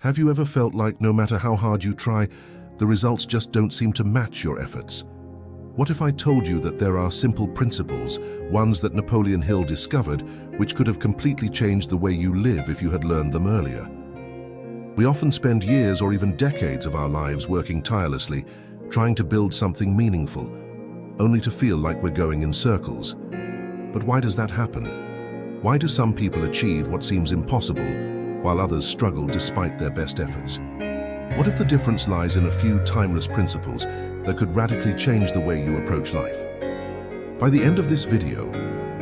Have you ever felt like no matter how hard you try, the results just don't seem to match your efforts? What if I told you that there are simple principles, ones that Napoleon Hill discovered, which could have completely changed the way you live if you had learned them earlier? We often spend years or even decades of our lives working tirelessly, trying to build something meaningful, only to feel like we're going in circles. But why does that happen? Why do some people achieve what seems impossible, while others struggle despite their best efforts? What if the difference lies in a few timeless principles that could radically change the way you approach life? By the end of this video,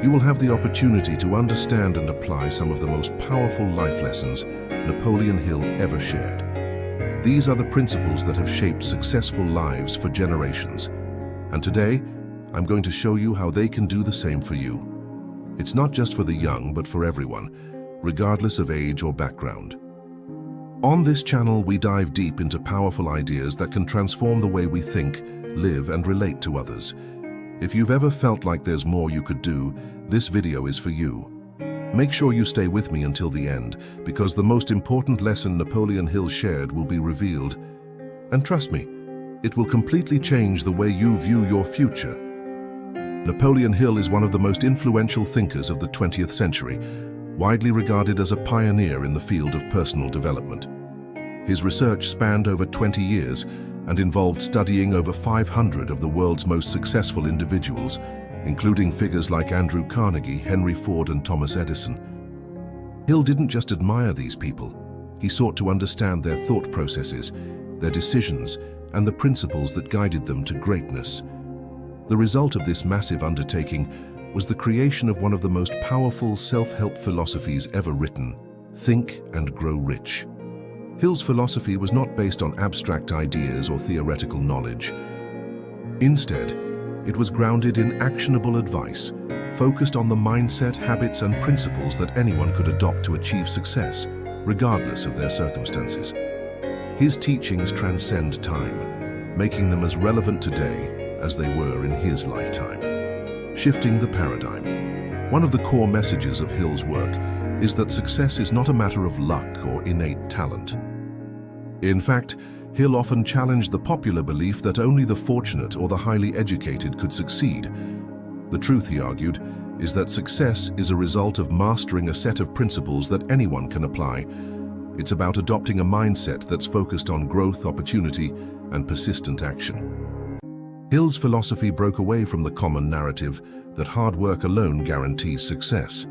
you will have the opportunity to understand and apply some of the most powerful life lessons Napoleon Hill ever shared. These are the principles that have shaped successful lives for generations. And today, I'm going to show you how they can do the same for you. It's not just for the young, but for everyone, regardless of age or background. On this channel, we dive deep into powerful ideas that can transform the way we think, live, and relate to others. If you've ever felt like there's more you could do, this video is for you. Make sure you stay with me until the end, because the most important lesson Napoleon Hill shared will be revealed. And trust me, it will completely change the way you view your future. Napoleon Hill is one of the most influential thinkers of the 20th century, widely regarded as a pioneer in the field of personal development. His research spanned over 20 years and involved studying over 500 of the world's most successful individuals, including figures like Andrew Carnegie, Henry Ford, and Thomas Edison. Hill didn't just admire these people. He sought to understand their thought processes, their decisions, and the principles that guided them to greatness. The result of this massive undertaking was the creation of one of the most powerful self-help philosophies ever written: Think and Grow Rich. Hill's philosophy was not based on abstract ideas or theoretical knowledge. Instead, it was grounded in actionable advice, focused on the mindset, habits, and principles that anyone could adopt to achieve success, regardless of their circumstances. His teachings transcend time, making them as relevant today as they were in his lifetime. Shifting the paradigm. One of the core messages of Hill's work is that success is not a matter of luck or innate talent. In fact, Hill often challenged the popular belief that only the fortunate or the highly educated could succeed. The truth, he argued, is that success is a result of mastering a set of principles that anyone can apply. It's about adopting a mindset that's focused on growth, opportunity, and persistent action. Hill's philosophy broke away from the common narrative that hard work alone guarantees success.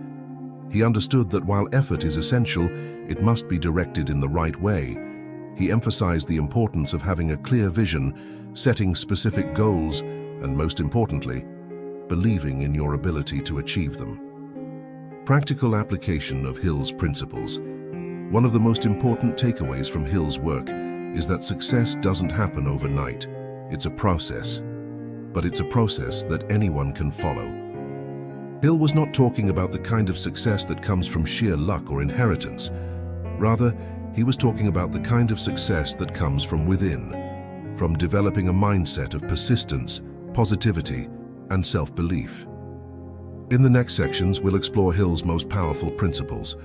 He understood that while effort is essential, it must be directed in the right way. He emphasized the importance of having a clear vision, setting specific goals, and most importantly, believing in your ability to achieve them. Practical application of Hill's principles. One of the most important takeaways from Hill's work is that success doesn't happen overnight. It's a process, but it's a process that anyone can follow. Hill was not talking about the kind of success that comes from sheer luck or inheritance. Rather, he was talking about the kind of success that comes from within, from developing a mindset of persistence, positivity, and self-belief. In the next sections, we'll explore Hill's most powerful principles.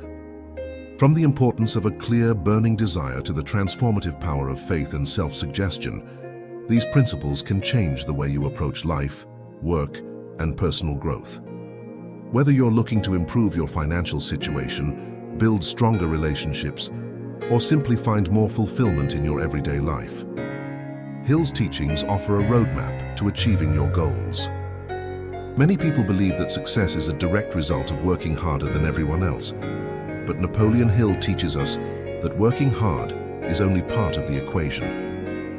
From the importance of a clear, burning desire to the transformative power of faith and self-suggestion, these principles can change the way you approach life, work, and personal growth. Whether you're looking to improve your financial situation, build stronger relationships, or simply find more fulfillment in your everyday life, Hill's teachings offer a roadmap to achieving your goals. Many people believe that success is a direct result of working harder than everyone else, but Napoleon Hill teaches us that working hard is only part of the equation.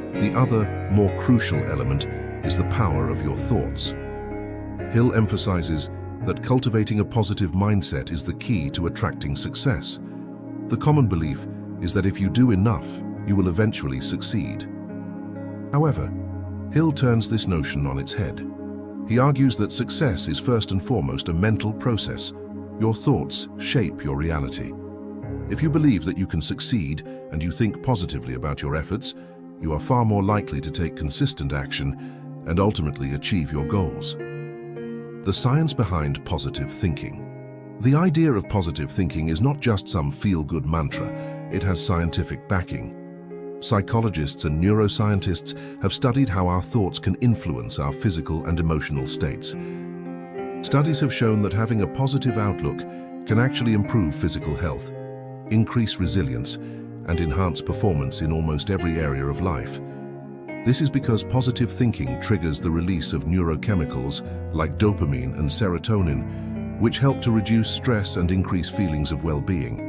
The other, more crucial element is the power of your thoughts. Hill emphasizes that cultivating a positive mindset is the key to attracting success. The common belief is that if you do enough, you will eventually succeed. However, Hill turns this notion on its head. He argues that success is first and foremost a mental process. Your thoughts shape your reality. If you believe that you can succeed and you think positively about your efforts, you are far more likely to take consistent action and ultimately achieve your goals. The science behind positive thinking. The idea of positive thinking is not just some feel-good mantra. it has scientific backing. Psychologists and neuroscientists have studied how our thoughts can influence our physical and emotional states. Studies have shown that having a positive outlook can actually improve physical health, increase resilience, and enhance performance in almost every area of life. This is because positive thinking triggers the release of neurochemicals like dopamine and serotonin, which help to reduce stress and increase feelings of well-being.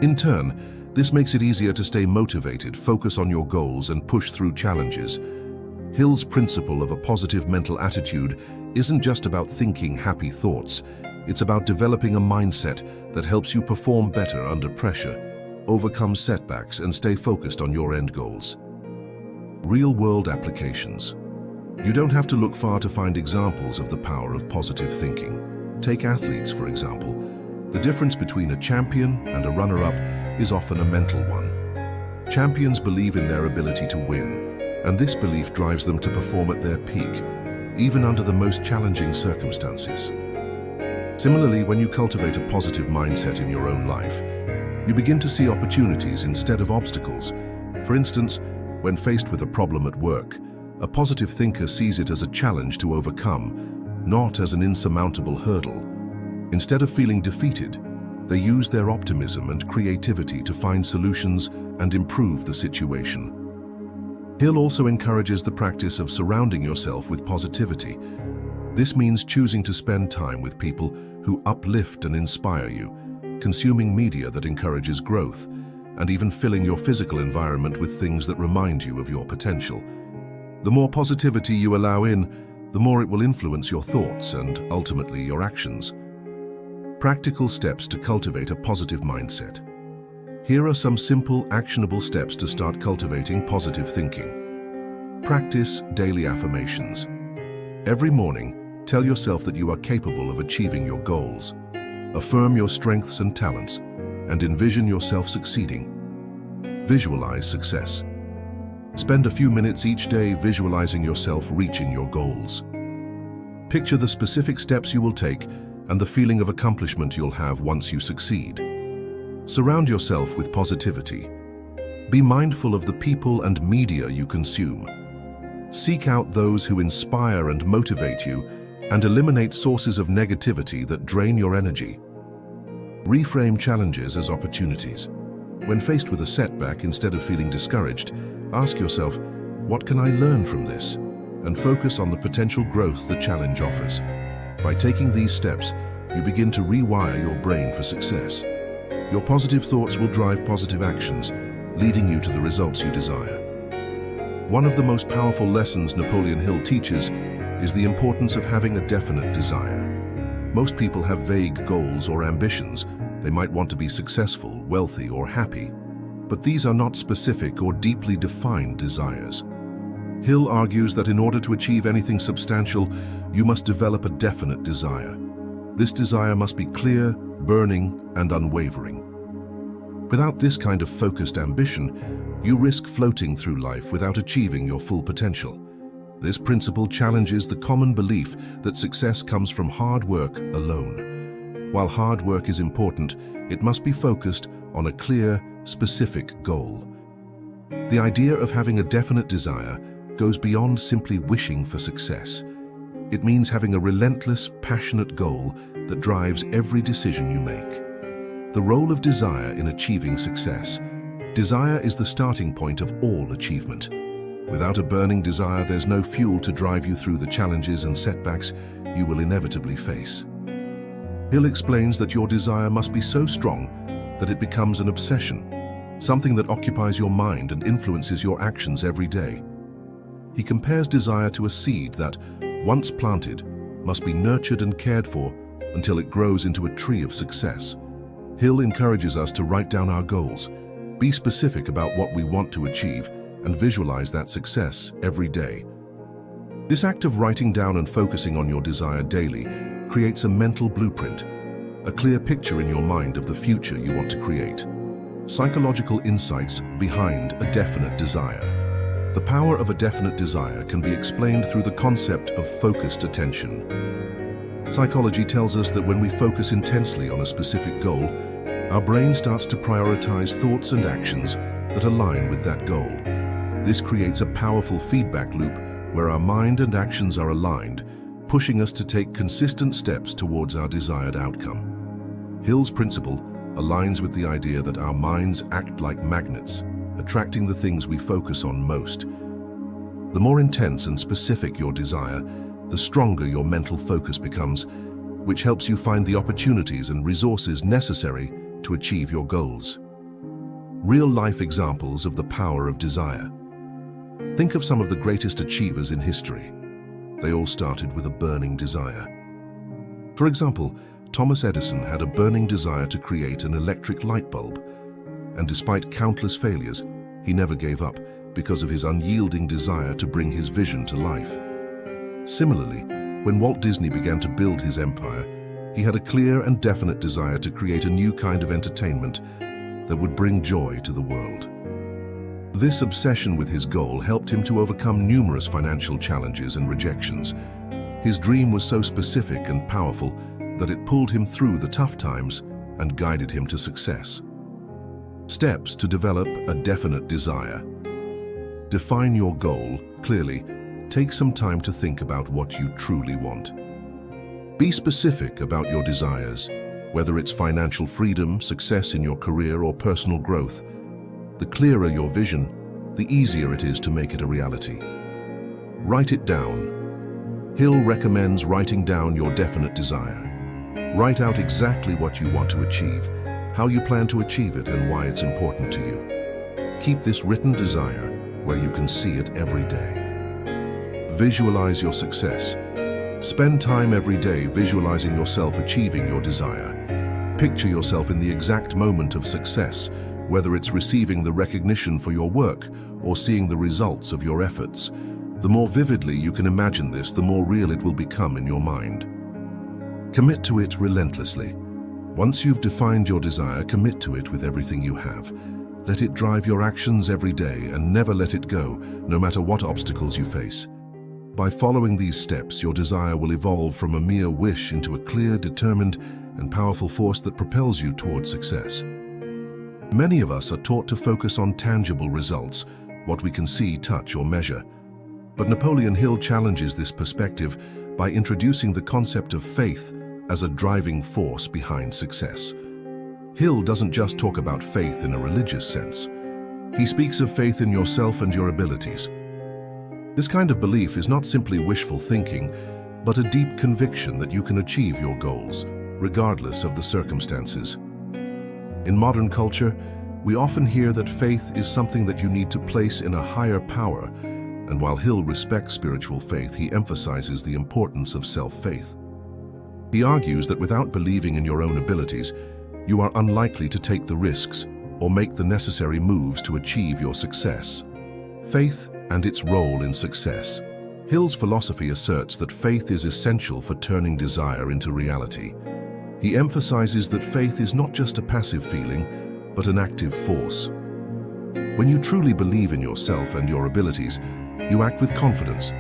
In turn, this makes it easier to stay motivated, focus on your goals, and push through challenges. Hill's principle of a positive mental attitude isn't just about thinking happy thoughts. It's about developing a mindset that helps you perform better under pressure, overcome setbacks, and stay focused on your end goals. Real-world applications. You don't have to look far to find examples of the power of positive thinking. Take athletes, for example. The difference between a champion and a runner-up is often a mental one. Champions believe in their ability to win, and this belief drives them to perform at their peak, even under the most challenging circumstances. Similarly, when you cultivate a positive mindset in your own life, you begin to see opportunities instead of obstacles. For instance, when faced with a problem at work, a positive thinker sees it as a challenge to overcome, not as an insurmountable hurdle. Instead of feeling defeated, they use their optimism and creativity to find solutions and improve the situation. Hill also encourages the practice of surrounding yourself with positivity. This means choosing to spend time with people who uplift and inspire you, consuming media that encourages growth, and even filling your physical environment with things that remind you of your potential. The more positivity you allow in, the more it will influence your thoughts and ultimately your actions. Practical steps to cultivate a positive mindset. Here are some simple, actionable steps to start cultivating positive thinking. Practice daily affirmations. Every morning, tell yourself that you are capable of achieving your goals. Affirm your strengths and talents, and envision yourself succeeding. Visualize success. Spend a few minutes each day visualizing yourself reaching your goals. Picture the specific steps you will take and the feeling of accomplishment you'll have once you succeed. Surround yourself with positivity. Be mindful of the people and media you consume. Seek out those who inspire and motivate you, and eliminate sources of negativity that drain your energy. Reframe challenges as opportunities. When faced with a setback, instead of feeling discouraged, ask yourself, what can I learn from this? And focus on the potential growth the challenge offers. By taking these steps, you begin to rewire your brain for success. Your positive thoughts will drive positive actions, leading you to the results you desire. One of the most powerful lessons Napoleon Hill teaches is the importance of having a definite desire. Most people have vague goals or ambitions. They might want to be successful, wealthy, or happy. But these are not specific or deeply defined desires. Hill argues that in order to achieve anything substantial, you must develop a definite desire. This desire must be clear, burning, and unwavering. Without this kind of focused ambition, you risk floating through life without achieving your full potential. This principle challenges the common belief that success comes from hard work alone. While hard work is important, it must be focused on a clear, specific goal. The idea of having a definite desire goes beyond simply wishing for success. It means having a relentless, passionate goal that drives every decision you make. The role of desire in achieving success. Desire is the starting point of all achievement. Without a burning desire, there's no fuel to drive you through the challenges and setbacks you will inevitably face. Hill explains that your desire must be so strong that it becomes an obsession, something that occupies your mind and influences your actions every day. He compares desire to a seed that, once planted, must be nurtured and cared for until it grows into a tree of success. Hill encourages us to write down our goals, be specific about what we want to achieve, and visualize that success every day. This act of writing down and focusing on your desire daily creates a mental blueprint, a clear picture in your mind of the future you want to create. Psychological insights behind a definite desire. The power of a definite desire can be explained through the concept of focused attention. Psychology tells us that when we focus intensely on a specific goal, Our brain starts to prioritize thoughts and actions that align with that goal. This creates a powerful feedback loop where our mind and actions are aligned, pushing us to take consistent steps towards our desired outcome. Hill's principle aligns with the idea that our minds act like magnets, attracting the things we focus on most. The more intense and specific your desire, the stronger your mental focus becomes, which helps you find the opportunities and resources necessary to achieve your goals. Real-life examples of the power of desire. Think of some of the greatest achievers in history. They all started with a burning desire. For example, Thomas Edison had a burning desire to create an electric light bulb, and despite countless failures, he never gave up because of his unyielding desire to bring his vision to life. Similarly, when Walt Disney began to build his empire, he had a clear and definite desire to create a new kind of entertainment that would bring joy to the world. This obsession with his goal helped him to overcome numerous financial challenges and rejections. His dream was so specific and powerful that it pulled him through the tough times and guided him to success. Steps to develop a definite desire. Define your goal clearly. Take some time to think about what you truly want. Be specific about your desires, whether it's financial freedom, success in your career, or personal growth. The clearer your vision, the easier it is to make it a reality. Write it down. Hill recommends writing down your definite desire. Write out exactly what you want to achieve, how you plan to achieve it, and why it's important to you. Keep this written desire where you can see it every day. Visualize your success. Spend time every day visualizing yourself achieving your desire. Picture yourself in the exact moment of success, whether it's receiving the recognition for your work or seeing the results of your efforts. The more vividly you can imagine this, the more real it will become in your mind. Commit to it relentlessly. Once you've defined your desire, commit to it with everything you have. Let it drive your actions every day and never let it go, no matter what obstacles you face. By following these steps, your desire will evolve from a mere wish into a clear, determined, and powerful force that propels you towards success. Many of us are taught to focus on tangible results, what we can see, touch, or measure. But Napoleon Hill challenges this perspective by introducing the concept of faith as a driving force behind success. Hill doesn't just talk about faith in a religious sense. He speaks of faith in yourself and your abilities. This kind of belief is not simply wishful thinking, but a deep conviction that you can achieve your goals, regardless of the circumstances. In modern culture, we often hear that faith is something that you need to place in a higher power, and while Hill respects spiritual faith, he emphasizes the importance of self-faith. He argues that without believing in your own abilities, you are unlikely to take the risks or make the necessary moves to achieve your success. Faith and its role in success. Hill's philosophy asserts that faith is essential for turning desire into reality. He emphasizes that faith is not just a passive feeling, but an active force. When you truly believe in yourself and your abilities, you act with confidence.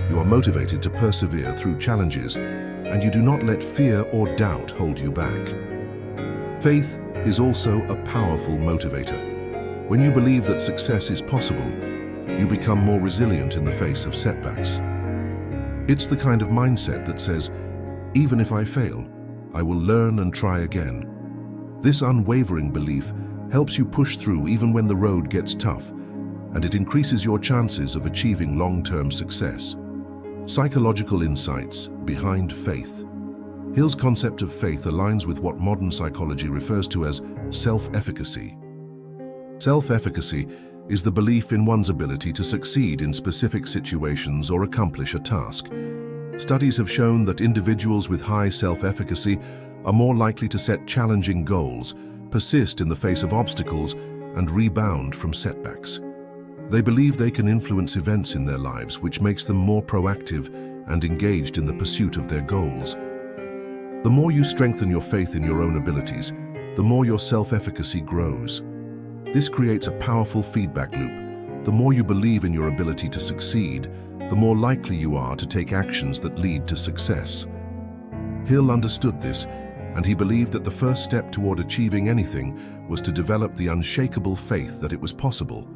You are motivated to persevere through challenges, and you do not let fear or doubt hold you back. Faith is also a powerful motivator. When you believe that success is possible, you become more resilient in the face of setbacks. It's the kind of mindset that says, even if I fail, I will learn and try again. This unwavering belief helps you push through even when the road gets tough, and it increases your chances of achieving long-term success. Psychological insights behind faith. Hill's concept of faith aligns with what modern psychology refers to as self-efficacy. Self-efficacy is the belief in one's ability to succeed in specific situations or accomplish a task. Studies have shown that individuals with high self-efficacy are more likely to set challenging goals, persist in the face of obstacles, and rebound from setbacks. They believe they can influence events in their lives, which makes them more proactive and engaged in the pursuit of their goals. The more you strengthen your faith in your own abilities, the more your self-efficacy grows. This creates a powerful feedback loop. The more you believe in your ability to succeed, the more likely you are to take actions that lead to success. Hill understood this and he believed that the first step toward achieving anything was to develop the unshakable faith that it was possible.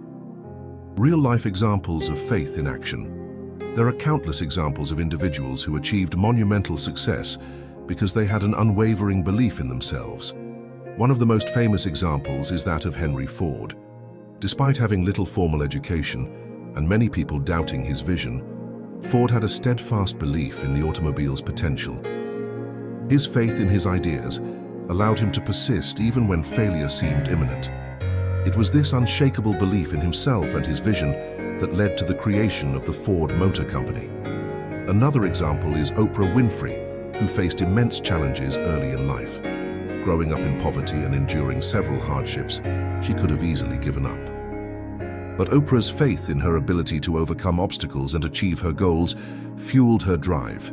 Real-life examples of faith in action. There are countless examples of individuals who achieved monumental success because they had an unwavering belief in themselves. One of the most famous examples is that of Henry Ford. Despite having little formal education and many people doubting his vision, Ford had a steadfast belief in the automobile's potential. His faith in his ideas allowed him to persist even when failure seemed imminent. It was this unshakable belief in himself and his vision that led to the creation of the Ford Motor Company. Another example is Oprah Winfrey, who faced immense challenges early in life. Growing up in poverty and enduring several hardships, she could have easily given up. But Oprah's faith in her ability to overcome obstacles and achieve her goals fueled her drive,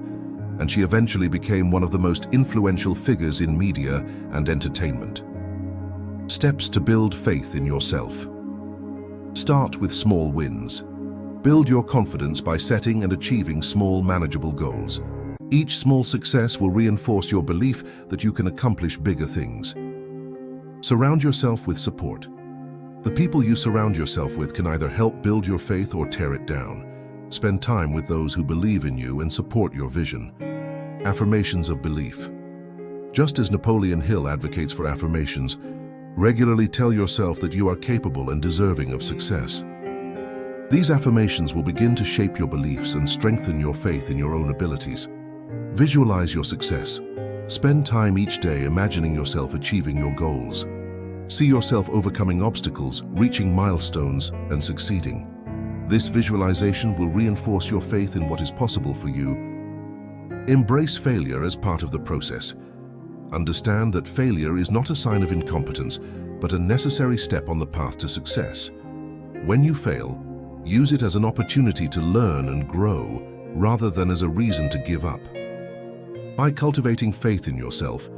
and she eventually became one of the most influential figures in media and entertainment. Steps to build faith in yourself. Start with small wins. Build your confidence by setting and achieving small, manageable goals. Each small success will reinforce your belief that you can accomplish bigger things. Surround yourself with support. The people you surround yourself with can either help build your faith or tear it down. Spend time with those who believe in you and support your vision. Affirmations of belief. Just as Napoleon Hill advocates for affirmations, regularly tell yourself that you are capable and deserving of success. These affirmations will begin to shape your beliefs and strengthen your faith in your own abilities. Visualize your success. Spend time each day imagining yourself achieving your goals. See yourself overcoming obstacles, reaching milestones, and succeeding. This visualization will reinforce your faith in what is possible for you. Embrace failure as part of the process. Understand that failure is not a sign of incompetence, but a necessary step on the path to success. When you fail, use it as an opportunity to learn and grow, rather than as a reason to give up. By cultivating faith in yourself,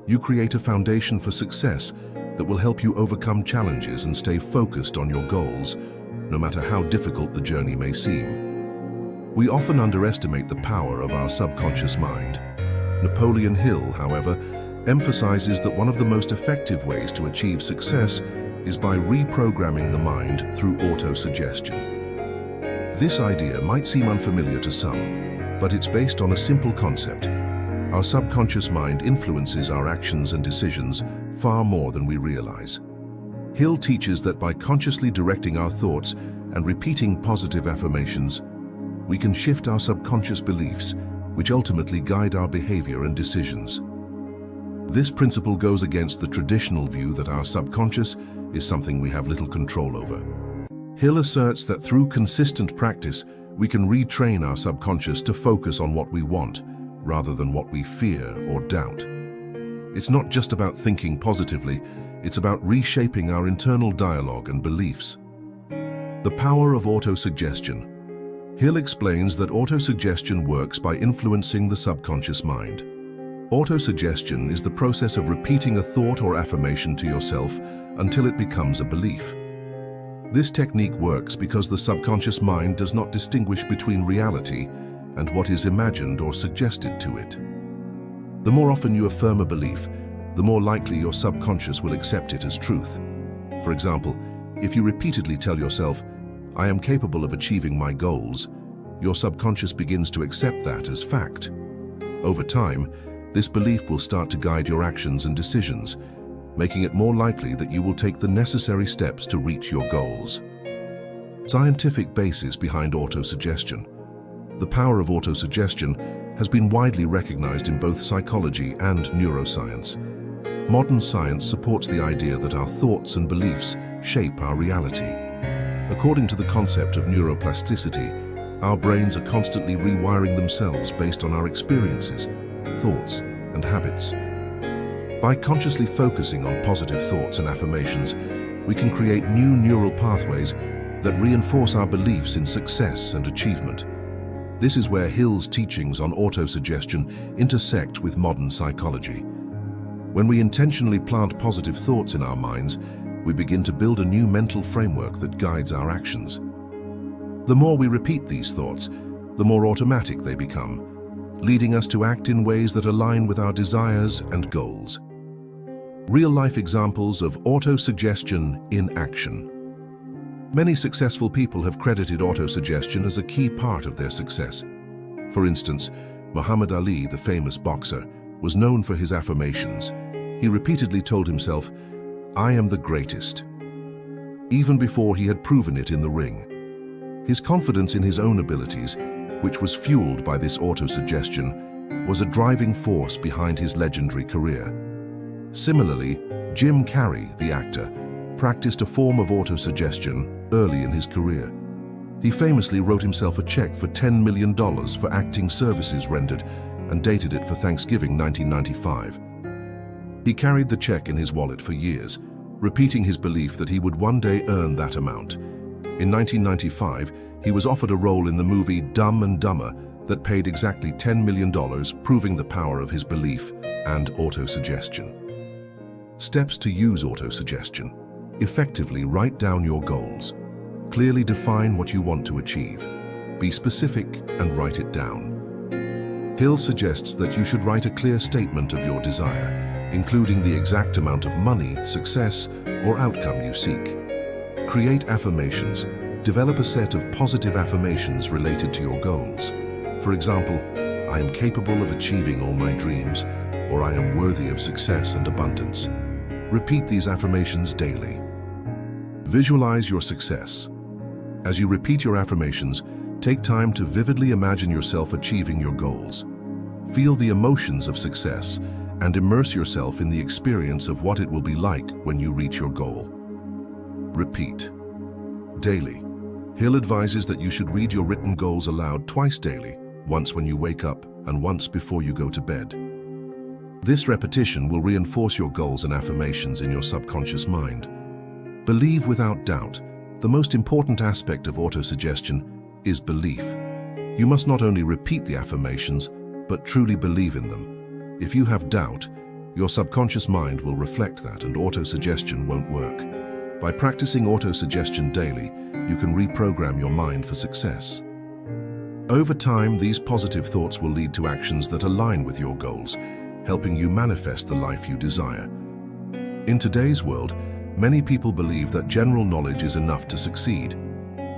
you create a foundation for success that will help you overcome challenges and stay focused on your goals, no matter how difficult the journey may seem. We often underestimate the power of our subconscious mind. Napoleon Hill, however, emphasizes that one of the most effective ways to achieve success is by reprogramming the mind through autosuggestion. This idea might seem unfamiliar to some, but it's based on a simple concept. Our subconscious mind influences our actions and decisions far more than we realize. Hill teaches that by consciously directing our thoughts and repeating positive affirmations, we can shift our subconscious beliefs, which ultimately guide our behavior and decisions. This principle goes against the traditional view that our subconscious is something we have little control over. Hill asserts that through consistent practice, we can retrain our subconscious to focus on what we want, rather than what we fear or doubt. It's not just about thinking positively, it's about reshaping our internal dialogue and beliefs. The power of autosuggestion. Hill explains that autosuggestion works by influencing the subconscious mind. Autosuggestion is the process of repeating a thought or affirmation to yourself until it becomes a belief. This technique works because the subconscious mind does not distinguish between reality and what is imagined or suggested to it. The more often you affirm a belief, the more likely your subconscious will accept it as truth. For example, if you repeatedly tell yourself, "I am capable of achieving my goals," your subconscious begins to accept that as fact. Over time, this belief will start to guide your actions and decisions, making it more likely that you will take the necessary steps to reach your goals. Scientific basis behind autosuggestion. The power of autosuggestion has been widely recognized in both psychology and neuroscience. Modern science supports the idea that our thoughts and beliefs shape our reality. According to the concept of neuroplasticity, our brains are constantly rewiring themselves based on our experiences, thoughts, and habits. By consciously focusing on positive thoughts and affirmations, we can create new neural pathways that reinforce our beliefs in success and achievement. This is where Hill's teachings on autosuggestion intersect with modern psychology. When we intentionally plant positive thoughts in our minds, we begin to build a new mental framework that guides our actions. The more we repeat these thoughts, the more automatic they become, leading us to act in ways that align with our desires and goals. Real-life examples of autosuggestion in action. Many successful people have credited autosuggestion as a key part of their success. For instance, Muhammad Ali, the famous boxer, was known for his affirmations. He repeatedly told himself, "I am the greatest," even before he had proven it in the ring. His confidence in his own abilities, which was fueled by this autosuggestion, was a driving force behind his legendary career. Similarly, Jim Carrey, the actor, practiced a form of autosuggestion early in his career. He famously wrote himself a check for $10 million for acting services rendered and dated it for Thanksgiving 1995. He carried the check in his wallet for years, repeating his belief that he would one day earn that amount. In 1995, he was offered a role in the movie Dumb and Dumber that paid exactly $10 million, proving the power of his belief and autosuggestion. Steps to use autosuggestion. Effectively write down your goals. Clearly define what you want to achieve. Be specific and write it down. Hill suggests that you should write a clear statement of your desire, including the exact amount of money, success, or outcome you seek. Create affirmations. Develop a set of positive affirmations related to your goals. For example, "I am capable of achieving all my dreams," or "I am worthy of success and abundance." Repeat these affirmations daily. Visualize your success. As you repeat your affirmations, take time to vividly imagine yourself achieving your goals. Feel the emotions of success and immerse yourself in the experience of what it will be like when you reach your goal. Repeat. Daily. Hill advises that you should read your written goals aloud twice daily, once when you wake up and once before you go to bed. This repetition will reinforce your goals and affirmations in your subconscious mind. Believe without doubt. The most important aspect of autosuggestion is belief. You must not only repeat the affirmations, but truly believe in them. If you have doubt, your subconscious mind will reflect that and autosuggestion won't work. By practicing autosuggestion daily, you can reprogram your mind for success. Over time, these positive thoughts will lead to actions that align with your goals, helping you manifest the life you desire. In today's world, many people believe that general knowledge is enough to succeed.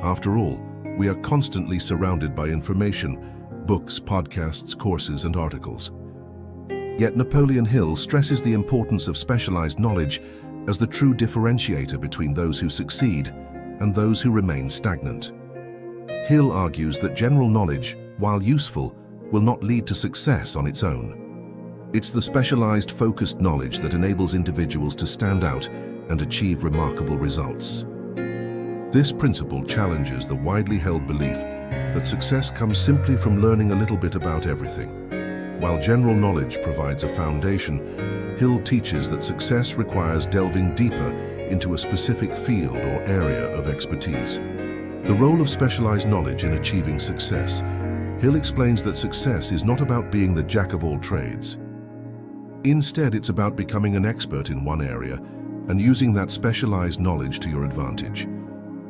After all, we are constantly surrounded by information, books, podcasts, courses, and articles. Yet Napoleon Hill stresses the importance of specialized knowledge as the true differentiator between those who succeed and those who remain stagnant. Hill argues that general knowledge, while useful, will not lead to success on its own. It's the specialized, focused knowledge that enables individuals to stand out and achieve remarkable results. This principle challenges the widely held belief that success comes simply from learning a little bit about everything. While general knowledge provides a foundation, Hill teaches that success requires delving deeper into a specific field or area of expertise. The role of specialized knowledge in achieving success. Hill explains that success is not about being the jack of all trades. Instead, it's about becoming an expert in one area and using that specialized knowledge to your advantage.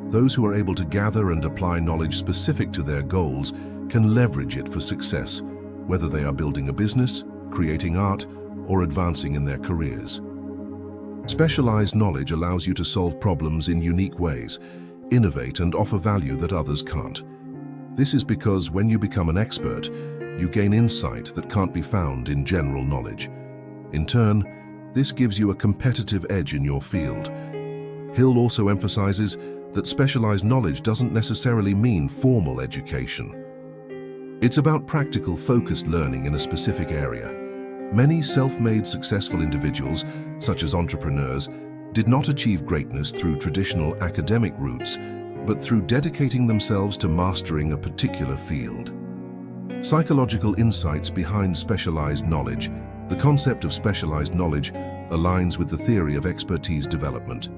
Those who are able to gather and apply knowledge specific to their goals can leverage it for success, whether they are building a business, creating art, or advancing in their careers. Specialized knowledge allows you to solve problems in unique ways, innovate, and offer value that others can't. This is because when you become an expert, you gain insight that can't be found in general knowledge. In turn, this gives you a competitive edge in your field. Hill also emphasizes that specialized knowledge doesn't necessarily mean formal education. It's about practical, focused learning in a specific area. Many self-made successful individuals, such as entrepreneurs, did not achieve greatness through traditional academic routes, but through dedicating themselves to mastering a particular field. Psychological insights behind specialized knowledge. The concept of specialized knowledge aligns with the theory of expertise development.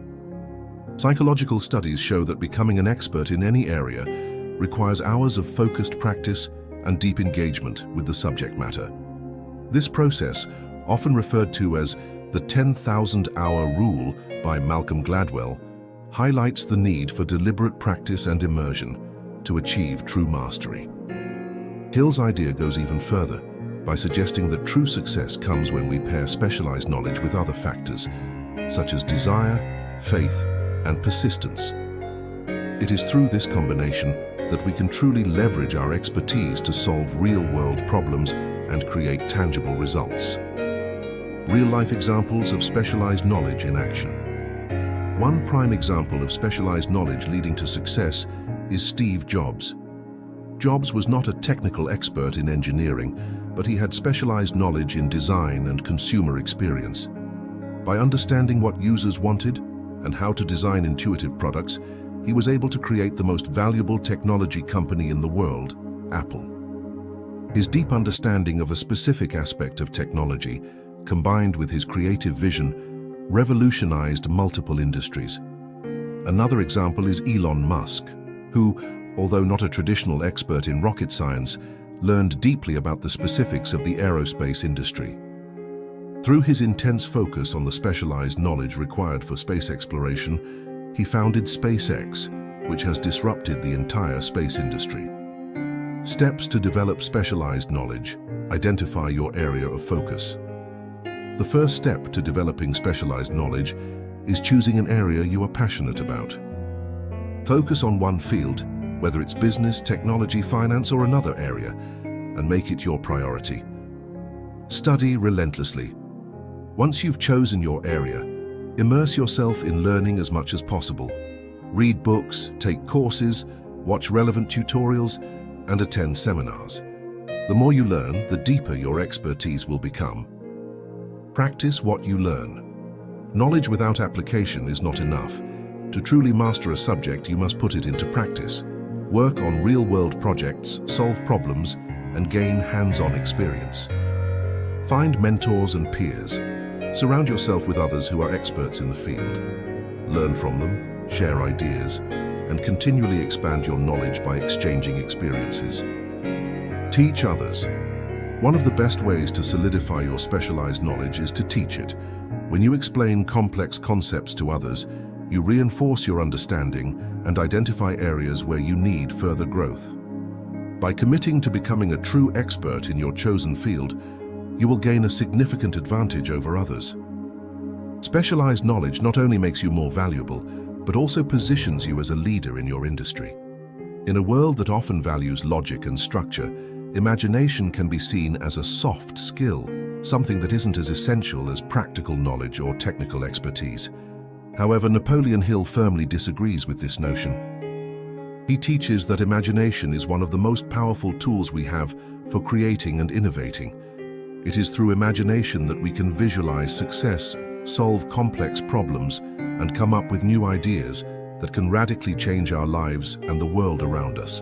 Psychological studies show that becoming an expert in any area requires hours of focused practice and deep engagement with the subject matter. This process, often referred to as the 10,000-hour rule by Malcolm Gladwell, highlights the need for deliberate practice and immersion to achieve true mastery. Hill's idea goes even further. by suggesting that true success comes when we pair specialized knowledge with other factors, such as desire, faith, and persistence. It is through this combination that we can truly leverage our expertise to solve real-world problems and create tangible results. Real-life examples of specialized knowledge in action. One prime example of specialized knowledge leading to success is Steve Jobs. Jobs was not a technical expert in engineering, but he had specialized knowledge in design and consumer experience. By understanding what users wanted and how to design intuitive products, he was able to create the most valuable technology company in the world, Apple. His deep understanding of a specific aspect of technology, combined with his creative vision, revolutionized multiple industries. Another example is Elon Musk, who, although not a traditional expert in rocket science, learned deeply about the specifics of the aerospace industry. Through his intense focus on the specialized knowledge required for space exploration, he founded SpaceX, which has disrupted the entire space industry. Steps to develop specialized knowledge. Identify your area of focus. The first step to developing specialized knowledge is choosing an area you are passionate about. Focus on one field, whether it's business, technology, finance, or another area, and make it your priority. Study relentlessly. Once you've chosen your area, immerse yourself in learning as much as possible. Read books, take courses, watch relevant tutorials, and attend seminars. The more you learn, the deeper your expertise will become. Practice what you learn. Knowledge without application is not enough. To truly master a subject, you must put it into practice. Work on real-world projects, solve problems, and gain hands-on experience. Find mentors and peers. Surround yourself with others who are experts in the field. Learn from them, share ideas, and continually expand your knowledge by exchanging experiences. Teach others. One of the best ways to solidify your specialized knowledge is to teach it. When you explain complex concepts to others, you reinforce your understanding and identify areas where you need further growth. By committing to becoming a true expert in your chosen field, you will gain a significant advantage over others. Specialized knowledge not only makes you more valuable, but also positions you as a leader in your industry. In a world that often values logic and structure, imagination can be seen as a soft skill, something that isn't as essential as practical knowledge or technical expertise. However, Napoleon Hill firmly disagrees with this notion. He teaches that imagination is one of the most powerful tools we have for creating and innovating. It is through imagination that we can visualize success, solve complex problems, and come up with new ideas that can radically change our lives and the world around us.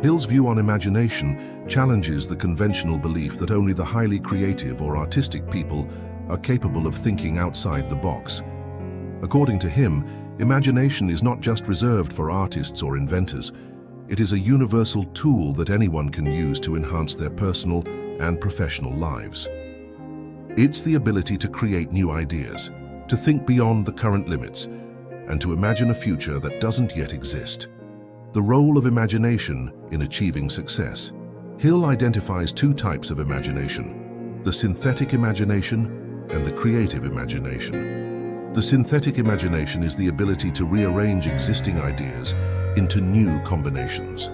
Hill's view on imagination challenges the conventional belief that only the highly creative or artistic people are capable of thinking outside the box. According to him, imagination is not just reserved for artists or inventors. It is a universal tool that anyone can use to enhance their personal and professional lives. It's the ability to create new ideas, to think beyond the current limits, and to imagine a future that doesn't yet exist. The role of imagination in achieving success. Hill identifies two types of imagination: the synthetic imagination and the creative imagination. The synthetic imagination is the ability to rearrange existing ideas into new combinations.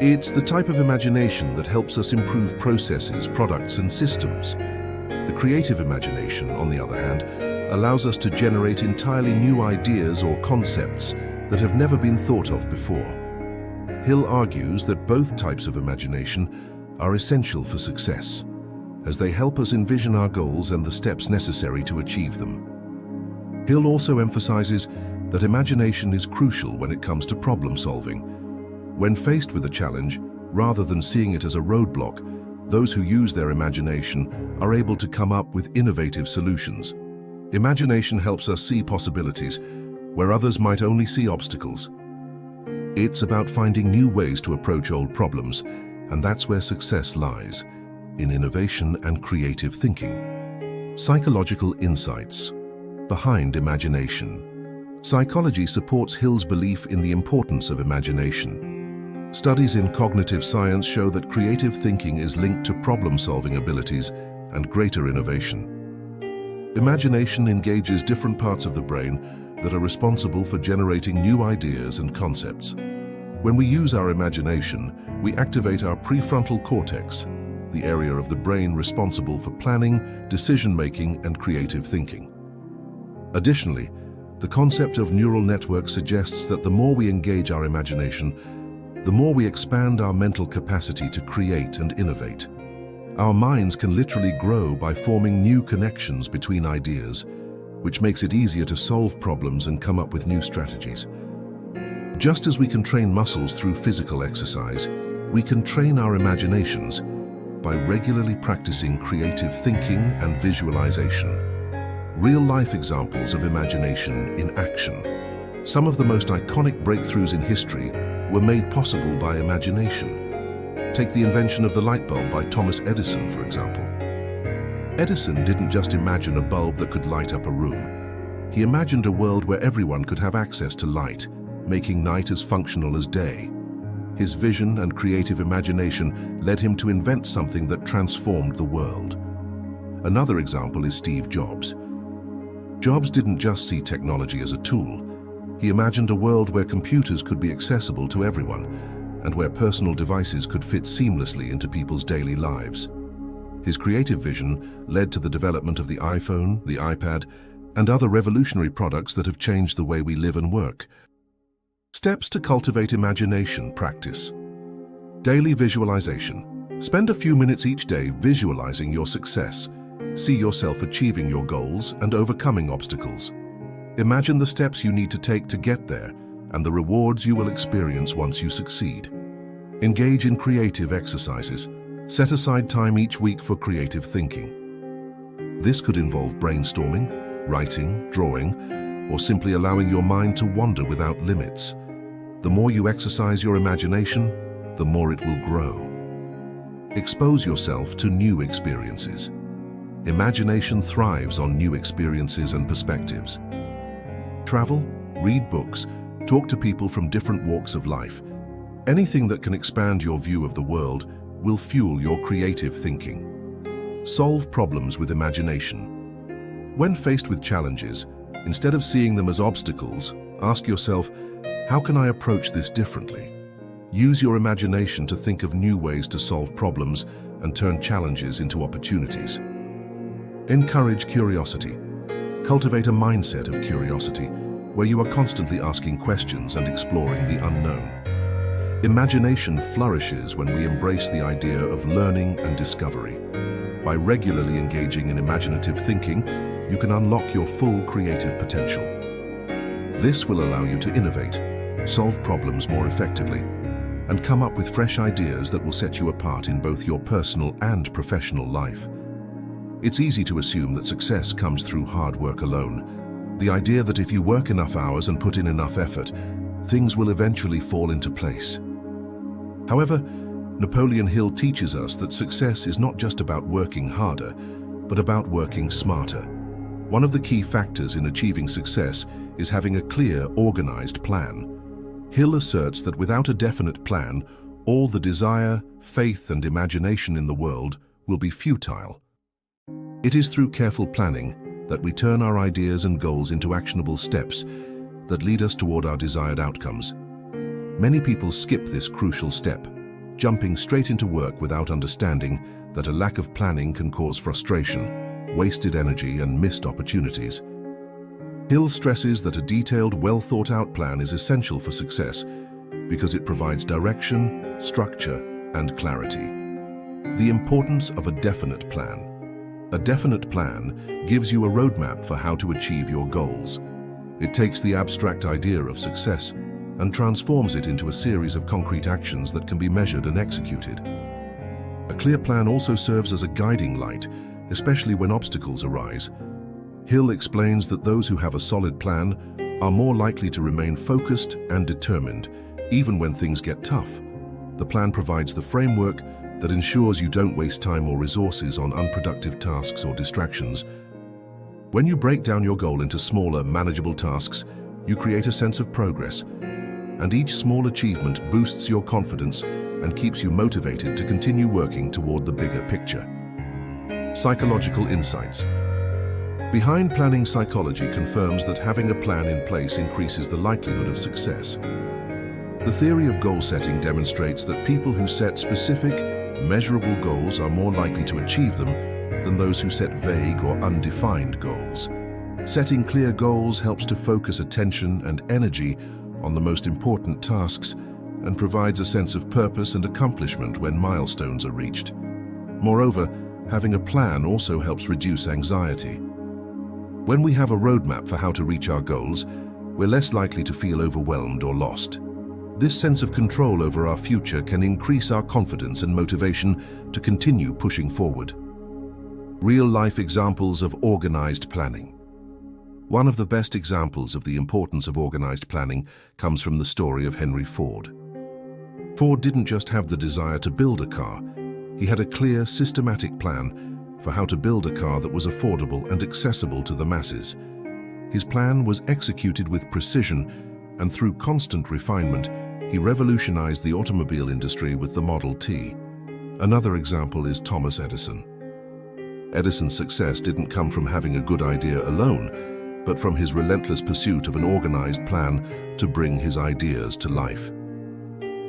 It's the type of imagination that helps us improve processes, products, and systems. The creative imagination, on the other hand, allows us to generate entirely new ideas or concepts that have never been thought of before. Hill argues that both types of imagination are essential for success, as they help us envision our goals and the steps necessary to achieve them. Hill also emphasizes that imagination is crucial when it comes to problem solving. When faced with a challenge, rather than seeing it as a roadblock, those who use their imagination are able to come up with innovative solutions. Imagination helps us see possibilities where others might only see obstacles. It's about finding new ways to approach old problems, and that's where success lies, in innovation and creative thinking. Psychological insights behind imagination. Psychology supports Hill's belief in the importance of imagination. Studies in cognitive science show that creative thinking is linked to problem-solving abilities and greater innovation. Imagination engages different parts of the brain that are responsible for generating new ideas and concepts. When we use our imagination, we activate our prefrontal cortex, the area of the brain responsible for planning, decision-making, and creative thinking. Additionally, the concept of neural networks suggests that the more we engage our imagination, the more we expand our mental capacity to create and innovate. Our minds can literally grow by forming new connections between ideas, which makes it easier to solve problems and come up with new strategies. Just as we can train muscles through physical exercise, we can train our imaginations by regularly practicing creative thinking and visualization. Real-life examples of imagination in action. Some of the most iconic breakthroughs in history were made possible by imagination. Take the invention of the light bulb by Thomas Edison, for example. Edison didn't just imagine a bulb that could light up a room. He imagined a world where everyone could have access to light, making night as functional as day. His vision and creative imagination led him to invent something that transformed the world. Another example is Steve Jobs. Jobs didn't just see technology as a tool. He imagined a world where computers could be accessible to everyone and where personal devices could fit seamlessly into people's daily lives. His creative vision led to the development of the iPhone, the iPad, and other revolutionary products that have changed the way we live and work. Steps to cultivate imagination practice. Daily visualization. Spend a few minutes each day visualizing your success. See yourself achieving your goals and overcoming obstacles. Imagine the steps you need to take to get there and the rewards you will experience once you succeed. Engage in creative exercises. Set aside time each week for creative thinking. This could involve brainstorming, writing, drawing, or simply allowing your mind to wander without limits. The more you exercise your imagination, the more it will grow. Expose yourself to new experiences. Imagination thrives on new experiences and perspectives. Travel, read books, talk to people from different walks of life. Anything that can expand your view of the world will fuel your creative thinking. Solve problems with imagination. When faced with challenges, instead of seeing them as obstacles, ask yourself, how can I approach this differently? Use your imagination to think of new ways to solve problems and turn challenges into opportunities. Encourage curiosity. Cultivate a mindset of curiosity, where you are constantly asking questions and exploring the unknown. Imagination flourishes when we embrace the idea of learning and discovery. By regularly engaging in imaginative thinking, you can unlock your full creative potential. This will allow you to innovate, solve problems more effectively, and come up with fresh ideas that will set you apart in both your personal and professional life. It's easy to assume that success comes through hard work alone. The idea that if you work enough hours and put in enough effort, things will eventually fall into place. However, Napoleon Hill teaches us that success is not just about working harder, but about working smarter. One of the key factors in achieving success is having a clear, organized plan. Hill asserts that without a definite plan, all the desire, faith, and imagination in the world will be futile. It is through careful planning that we turn our ideas and goals into actionable steps that lead us toward our desired outcomes. Many people skip this crucial step, jumping straight into work without understanding that a lack of planning can cause frustration, wasted energy, and missed opportunities. Hill stresses that a detailed, well-thought-out plan is essential for success because it provides direction, structure, and clarity. The importance of a definite plan. A definite plan gives you a roadmap for how to achieve your goals. It takes the abstract idea of success and transforms it into a series of concrete actions that can be measured and executed. A clear plan also serves as a guiding light, especially when obstacles arise. Hill explains that those who have a solid plan are more likely to remain focused and determined, even when things get tough. The plan provides the framework that ensures you don't waste time or resources on unproductive tasks or distractions. When you break down your goal into smaller, manageable tasks, you create a sense of progress. and each small achievement boosts your confidence and keeps you motivated to continue working toward the bigger picture. Psychological insights. Behind planning psychology confirms that having a plan in place increases the likelihood of success. The theory of goal setting demonstrates that people who set specific, measurable goals are more likely to achieve them than those who set vague or undefined goals. Setting clear goals helps to focus attention and energy on the most important tasks and provides a sense of purpose and accomplishment when milestones are reached. Moreover, having a plan also helps reduce anxiety. When we have a roadmap for how to reach our goals, we're less likely to feel overwhelmed or lost. This sense of control over our future can increase our confidence and motivation to continue pushing forward. Real-life examples of organized planning. One of the best examples of the importance of organized planning comes from the story of Henry Ford. Ford didn't just have the desire to build a car, he had a clear, systematic plan for how to build a car that was affordable and accessible to the masses. His plan was executed with precision, and through constant refinement, he revolutionized the automobile industry with the Model T. Another example is Thomas Edison. Edison's success didn't come from having a good idea alone, but from his relentless pursuit of an organized plan to bring his ideas to life.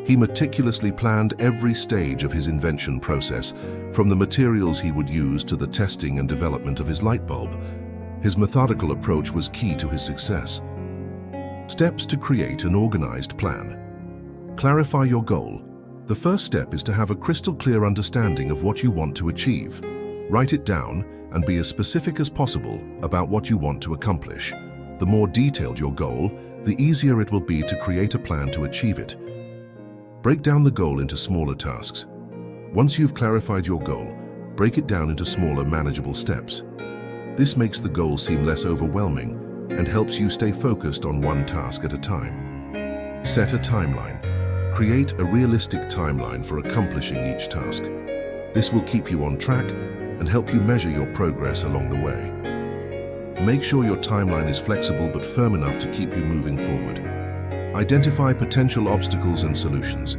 He meticulously planned every stage of his invention process, from the materials he would use to the testing and development of his light bulb. His methodical approach was key to his success. Steps to create an organized plan. Clarify your goal. The first step is to have a crystal clear understanding of what you want to achieve. Write it down and be as specific as possible about what you want to accomplish. The more detailed your goal, the easier it will be to create a plan to achieve it. Break down the goal into smaller tasks. Once you've clarified your goal, break it down into smaller, manageable steps. This makes the goal seem less overwhelming and helps you stay focused on one task at a time. Set a timeline. Create a realistic timeline for accomplishing each task. This will keep you on track and help you measure your progress along the way. Make sure your timeline is flexible but firm enough to keep you moving forward. Identify potential obstacles and solutions.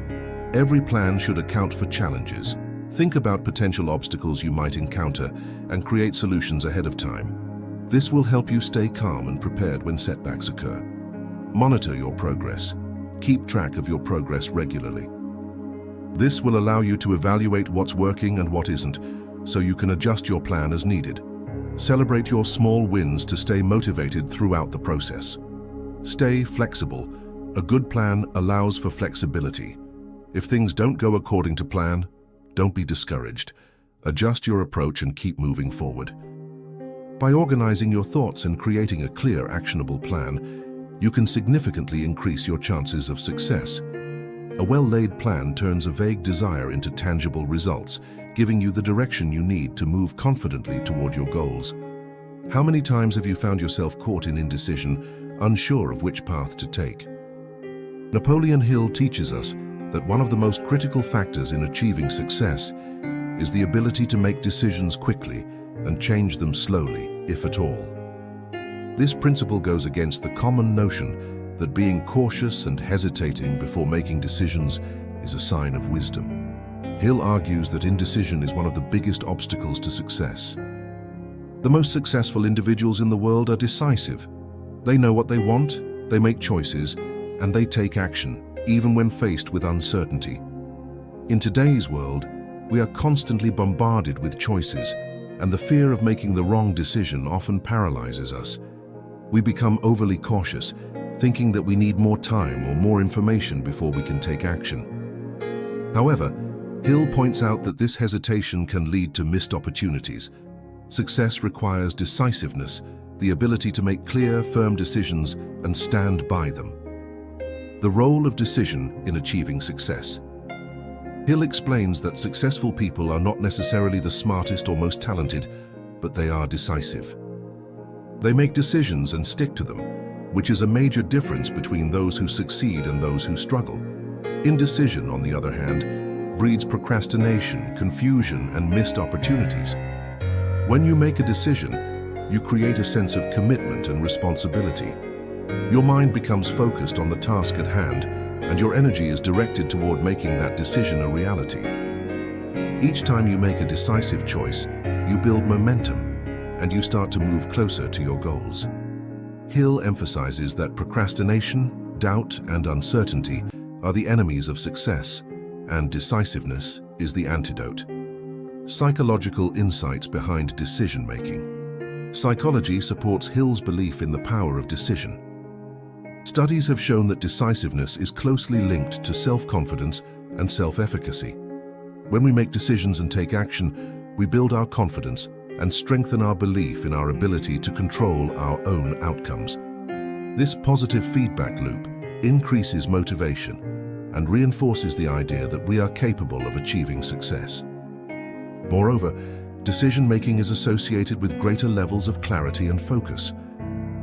Every plan should account for challenges. Think about potential obstacles you might encounter and create solutions ahead of time. This will help you stay calm and prepared when setbacks occur. Monitor your progress. Keep track of your progress regularly. This will allow you to evaluate what's working and what isn't, so you can adjust your plan as needed. Celebrate your small wins to stay motivated throughout the process. Stay flexible. A good plan allows for flexibility. If things don't go according to plan, don't be discouraged. Adjust your approach and keep moving forward. By organizing your thoughts and creating a clear, actionable plan, you can significantly increase your chances of success. A well-laid plan turns a vague desire into tangible results, giving you the direction you need to move confidently toward your goals. How many times have you found yourself caught in indecision, unsure of which path to take? Napoleon Hill teaches us that one of the most critical factors in achieving success is the ability to make decisions quickly and change them slowly, if at all. This principle goes against the common notion that being cautious and hesitating before making decisions is a sign of wisdom. Hill argues that indecision is one of the biggest obstacles to success. The most successful individuals in the world are decisive. They know what they want, they make choices, and they take action, even when faced with uncertainty. In today's world, we are constantly bombarded with choices, and the fear of making the wrong decision often paralyzes us. We become overly cautious, thinking that we need more time or more information before we can take action. However, Hill points out that this hesitation can lead to missed opportunities. Success requires decisiveness, the ability to make clear, firm decisions and stand by them. The role of decision in achieving success. Hill explains that successful people are not necessarily the smartest or most talented, but they are decisive. They make decisions and stick to them, which is a major difference between those who succeed and those who struggle. Indecision, on the other hand, breeds procrastination, confusion, and missed opportunities. When you make a decision, you create a sense of commitment and responsibility. Your mind becomes focused on the task at hand, and your energy is directed toward making that decision a reality. Each time you make a decisive choice, you build momentum, and you start to move closer to your goals. Hill emphasizes that procrastination, doubt, and uncertainty are the enemies of success, and decisiveness is the antidote. Psychological insights behind decision-making. Psychology supports Hill's belief in the power of decision. Studies have shown that decisiveness is closely linked to self-confidence and self-efficacy. When we make decisions and take action, we build our confidence and strengthen our belief in our ability to control our own outcomes. This positive feedback loop increases motivation and reinforces the idea that we are capable of achieving success. Moreover, decision-making is associated with greater levels of clarity and focus.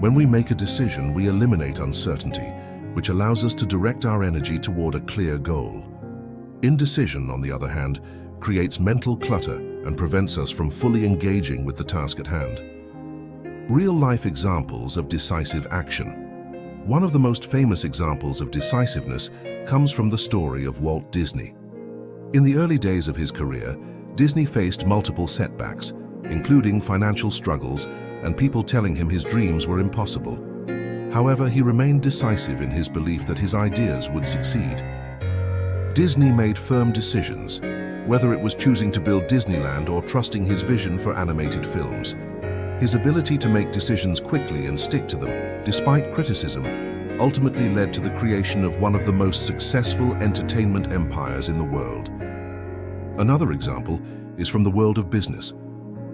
When we make a decision, we eliminate uncertainty, which allows us to direct our energy toward a clear goal. Indecision, on the other hand, creates mental clutter and prevents us from fully engaging with the task at hand. Real-life examples of decisive action. One of the most famous examples of decisiveness comes from the story of Walt Disney. In the early days of his career, Disney faced multiple setbacks, including financial struggles and people telling him his dreams were impossible. However, he remained decisive in his belief that his ideas would succeed. Disney made firm decisions, whether it was choosing to build Disneyland or trusting his vision for animated films. His ability to make decisions quickly and stick to them, despite criticism, ultimately led to the creation of one of the most successful entertainment empires in the world. Another example is from the world of business,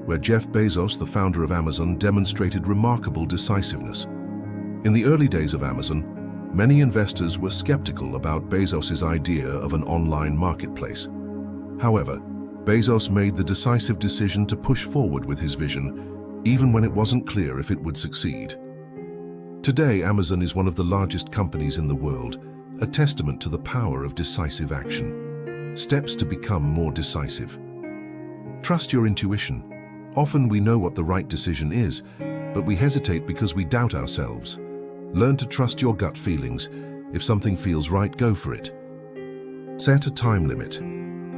where Jeff Bezos, the founder of Amazon, demonstrated remarkable decisiveness. In the early days of Amazon, many investors were skeptical about Bezos's idea of an online marketplace. However, Bezos made the decisive decision to push forward with his vision, even when it wasn't clear if it would succeed. Today, Amazon is one of the largest companies in the world, a testament to the power of decisive action. Steps to become more decisive. Trust your intuition. Often we know what the right decision is, but we hesitate because we doubt ourselves. Learn to trust your gut feelings. If something feels right, go for it. Set a time limit.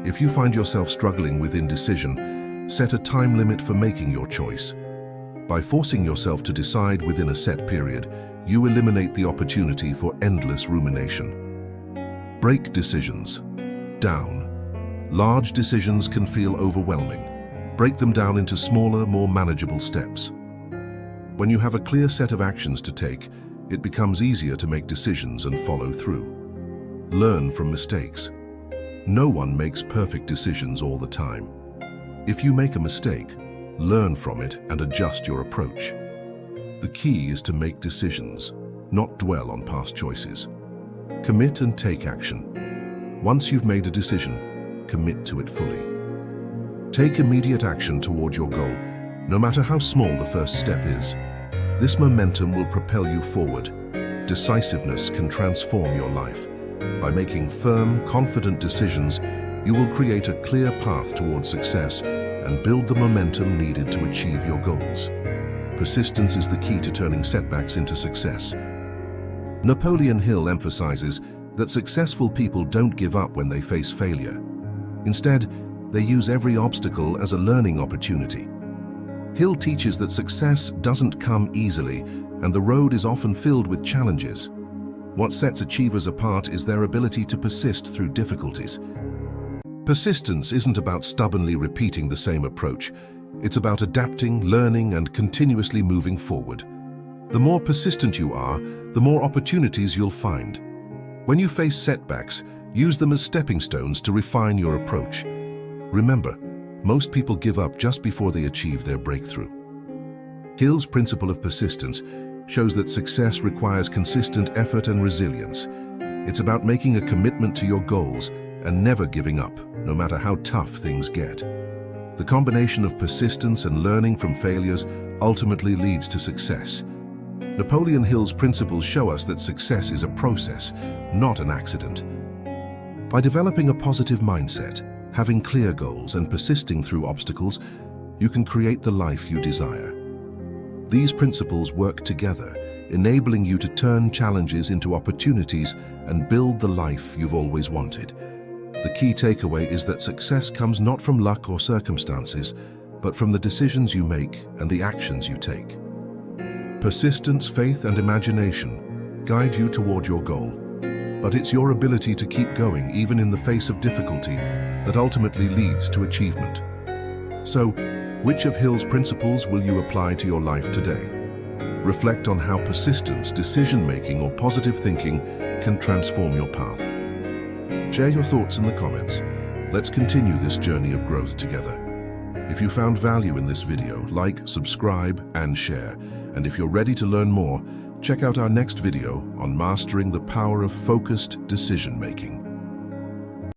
If you find yourself struggling with indecision, set a time limit for making your choice. By forcing yourself to decide within a set period, you eliminate the opportunity for endless rumination. Break decisions down. Large decisions can feel overwhelming. Break them down into smaller, more manageable steps. When you have a clear set of actions to take, it becomes easier to make decisions and follow through. Learn from mistakes. No one makes perfect decisions all the time. If you make a mistake, learn from it and adjust your approach. The key is to make decisions, not dwell on past choices. Commit and take action. Once you've made a decision, commit to it fully. Take immediate action toward your goal, no matter how small the first step is. This momentum will propel you forward. Decisiveness can transform your life. By making firm, confident decisions, you will create a clear path toward success and build the momentum needed to achieve your goals. Persistence is the key to turning setbacks into success. Napoleon Hill emphasizes that successful people don't give up when they face failure. Instead, they use every obstacle as a learning opportunity. Hill teaches that success doesn't come easily, and the road is often filled with challenges. What sets achievers apart is their ability to persist through difficulties. Persistence isn't about stubbornly repeating the same approach. It's about adapting, learning, and continuously moving forward. The more persistent you are, the more opportunities you'll find. When you face setbacks, use them as stepping stones to refine your approach. Remember, most people give up just before they achieve their breakthrough. Hill's principle of persistence shows that success requires consistent effort and resilience. It's about making a commitment to your goals and never giving up, no matter how tough things get. The combination of persistence and learning from failures ultimately leads to success. Napoleon Hill's principles show us that success is a process, not an accident. By developing a positive mindset, having clear goals, and persisting through obstacles, you can create the life you desire. These principles work together, enabling you to turn challenges into opportunities and build the life you've always wanted. The key takeaway is that success comes not from luck or circumstances, but from the decisions you make and the actions you take. Persistence, faith, and imagination guide you toward your goal, but it's your ability to keep going even in the face of difficulty that ultimately leads to achievement. So, which of Hill's principles will you apply to your life today? Reflect on how persistence, decision-making, or positive thinking can transform your path. Share your thoughts in the comments. Let's continue this journey of growth together. If you found value in this video, like, subscribe, and share. And if you're ready to learn more, check out our next video on mastering the power of focused decision-making.